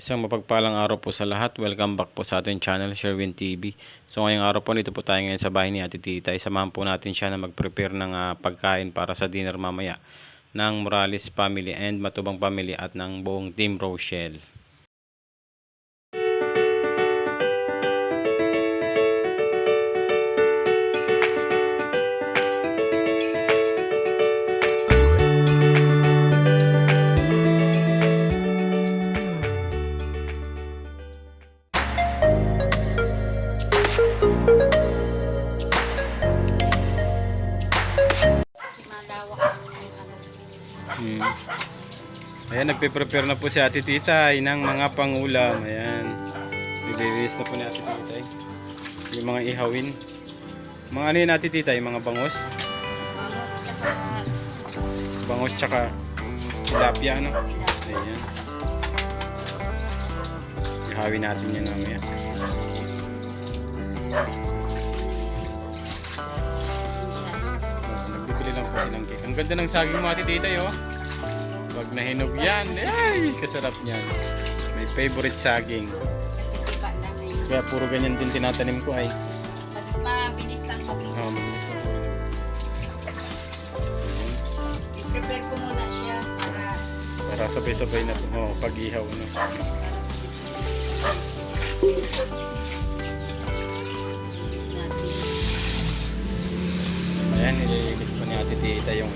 Isang mapagpalang araw po sa lahat. Welcome back po sa ating channel, Sherwin TV. So ngayong araw po, nito po tayo ngayon sa bahay ni Ate Tita. Samahan po natin siya na mag-prepare ng pagkain para sa dinner mamaya ng Morales family and Matubang family at ng buong Team Rochelle. Ayan, nagpe-prepare na po si Ate Tita ng mga pangulam. Ayan. Nililinis na po ni Ate Tita yung mga ihawin. Mga ano yun Ate Tita? Yung mga bangos? Bangos tsaka tilapia, ano? Ayan. Ihawin natin yan mamaya. Nagbibili lang po silang cake. Ang ganda ng saging mo Ate Tita, oh. Pag nahinog yan, ay, kasarap niyan. May favorite saging. Kaya puro ganyan din tinatanim ko ay. Mabilis lang kami. Oo, mabilis lang. I-prepare ko muna siya para sabay-sabay na po. Pag-ihaw. No? Ayan, nililinis pa ni Ate Tita yung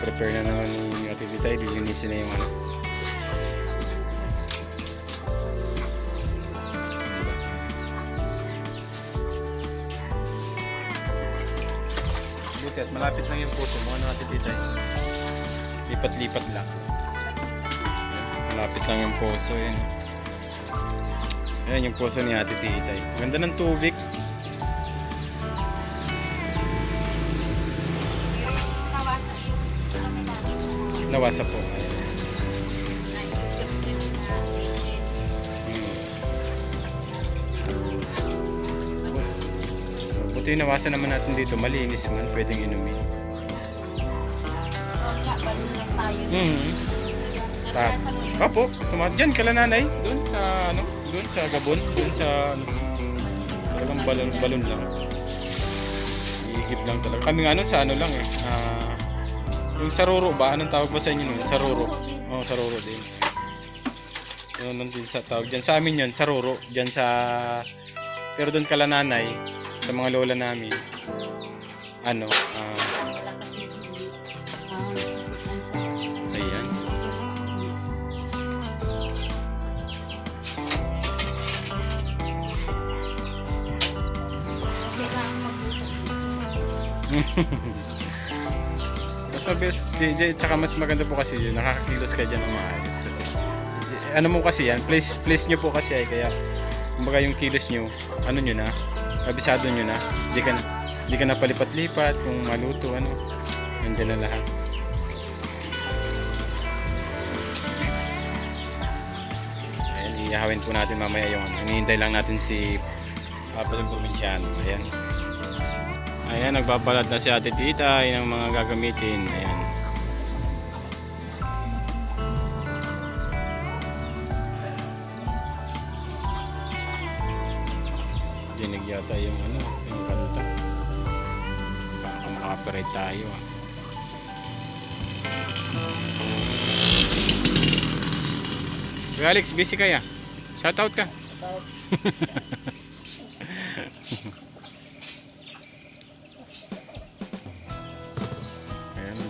prepare na naman yung Ate Tita, lilinisin na yung ano. Buti at malapit lang yung puso mo, ano Ate Tita? Lipat-lipat lang. Malapit lang yung puso, yan. Ayan yung puso ni Ate Tita. Ganda ng tubig. Nawasa po. Buti nawasa naman natin dito. Malinis man. Pwedeng inumin. Opo. Diyan kala nanay. Doon sa ano? Doon sa Gabon. Doon sa ano? Talagang balon lang. Iigib lang talaga. Kami nga nun sa ano lang yung saruro ba? Anong tawag ba sa inyo nun? Saruro. Oo, saruro din. Yun din sa tawag dyan. Sa amin yun, saruro. Dyan sa... Pero doon kala nanay, sa mga lola namin, ano, ayan. Mas mabilis, JJ, tsaka mas maganda po kasi yun, nakakakilos ka dyan ng maayos kasi ano mo kasi yan, place nyo po kasi ay kaya kumbaga yung kilos nyo, ano nyo na, kabisado nyo na, di ka na palipat-lipat kung maluto, ano, nandiyan na lahat. Ayan, ihawin po natin mamaya yung ano, hinihintay lang natin si Papa ng Provinciano. Ayan. Ayan, nagbabalat na si Ate Tita ng mga gagamitin. Ayan. Dinig yata yung ano, yung kanta. Baka maka-operate tayo. Kuya Alex, busy kaya? Shoutout ka.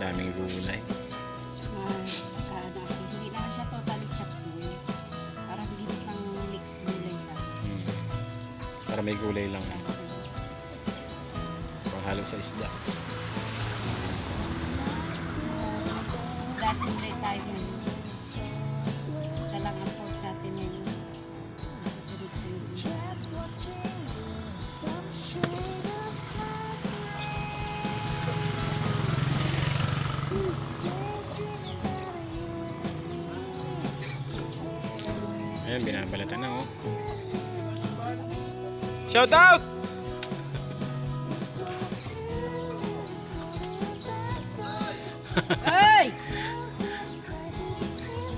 Daming gulay. Hindi naman siya totally chopsuey. Parang linis ang mix gulay lang. Para may gulay lang. Panghalo sa isda. Isda at gulay tayo ngayon. Isa lang ang pork natin ngayon. Susunod-sunod. Ayan, binabalatan na oh. Shout out! Ay!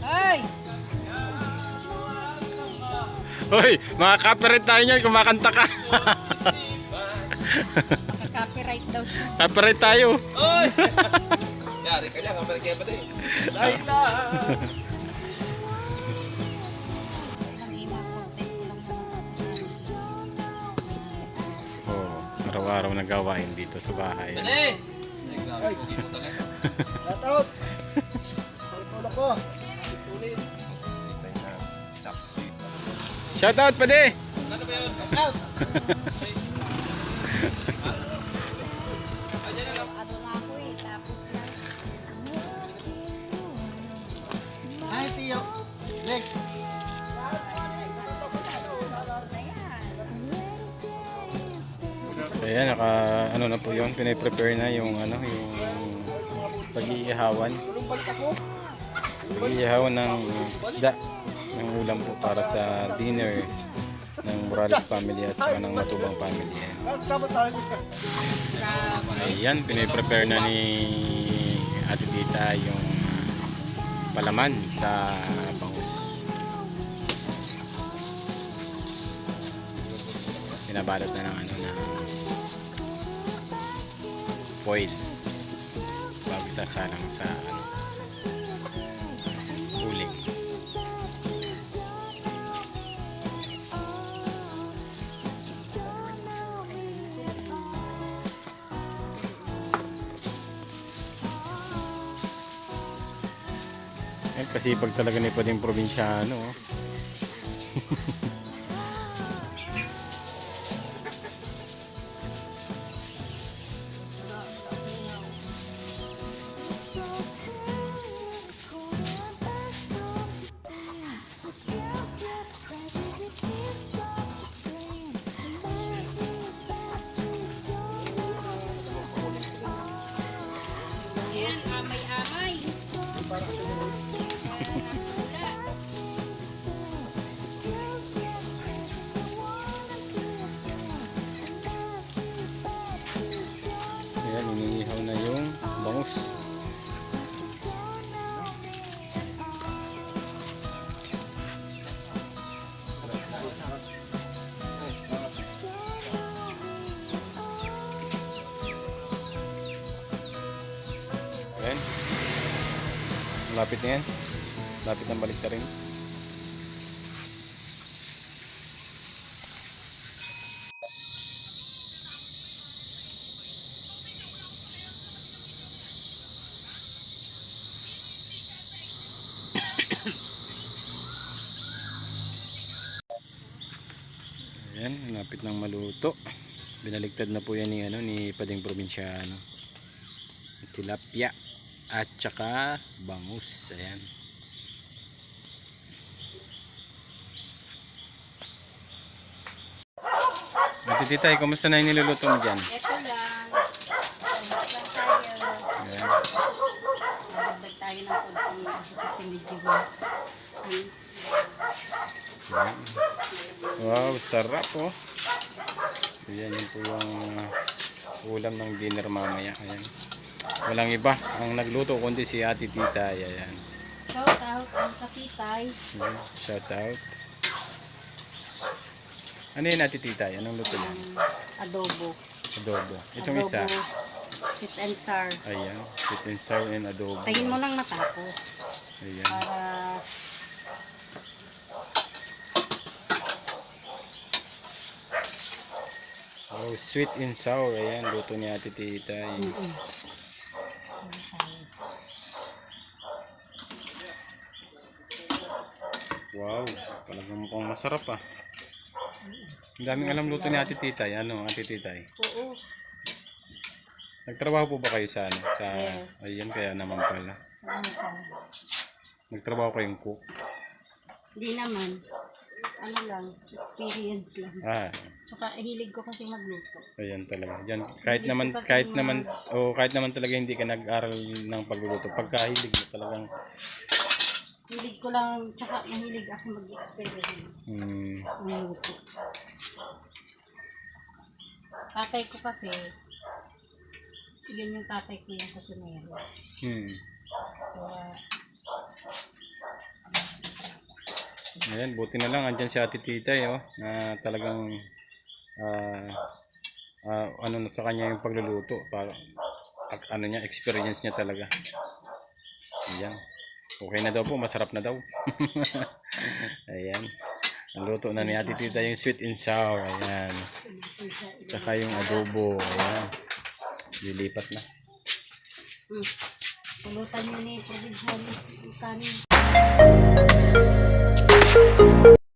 Ay! Hoy, mga copyright tayo niyan, kumakanta ka. Copyright daw siya. Copyright tayo. Oy! Yari ka lang, kapag kaya pa din. Laila! Ang mga content ko lang naman po sa kanila. Oh, araw-araw na gawain dito sa bahay. Dali! Hindi mo talaga. Shout out! Sa itulo ko. Ulit. Shout out pa de. Ano ba yun? Shout out! Ano na ako eh, tapos lang. Hi, Tio. Lex. Ayan, naka ano na po 'yon, piniprepare na yung ano, yung pag-iihawan. Pag-iihawan ng isda ng ulam po para sa dinner ng Morales family at saka ng Matubang family. Ayan, piniprepare na ni Ate Tita yung palaman sa bangus. Pinabalot na ng ano na foil bago sasalang sa ano, uling. Eh, kasi pag talaga ni pwedeng probinsyano. Oh. Ayan, amay-amay. Ayan, iniihaw na yung bangus. Ayan. Malapit na yan. Malapit na balik na rin. Ayan, malapit nang maluto. Binaligtad na po yan ni, ano, ni Pading Probinsyano. Tilapia at saka bangus. Ayan. Ate Titay, kumusta na yung niluluto mo dyan? Ito lang. Alis lang tayo. Ayan. Nadagdag tayo ng konti kasi medyo ba. Ayan. Wow, sarap oh. Ayan yun po yung ulam ng dinner mamaya. Ayan. Walang iba ang nagluto kundi si Ate Titay. Ayan. Shout out ang kakitay. Ayan. Shout out. Ano yun Ate Titay? Anong luto yan? Adobo. Adobo. Itong Adobo, isa. sweet and sour. Ayan. Sweet and sour and adobo. Tayin mo nang matapos. Ayan. Para Oh, sweet and sour. Ayan. Luto ni Ate Titay. Wow. Talagang mukhang masarap ah. Ang daming alam luto ni Ate Titay. Ano, Ate Titay? oo. Nagtrabaho po ba kayo sa ano? Sa Yes. ayan kaya naman pala. Nagtrabaho kayong cook. Hindi naman. Ano lang, experience lang. Ah, Tsaka hilig ko kasi magluto. ayan talaga. Diyan kahit Hindi naman ko kasi kahit naman kahit naman talaga hindi ka nag-aral ng pagluluto. Pagkahilig mo talagang Hindi Mahilig ko lang, tsaka mahilig ako mag-experiment. Luto. Tatay ko kasi, yun yung tatay ko yung kusinero. Kaya, Ayan, buti na lang andyan si Ate Titay, oh, na talagang ano sa kanya yung pagluluto para ano niya, experience niya talaga. Ayan. Okay na daw po, masarap na daw. Ayan. Ang luto na ni Ate Tita yung sweet and sour. Ayan. Tsaka yung adobo. Ayan. Lilipat na. pulutan nyo ni probinsya ni kanin.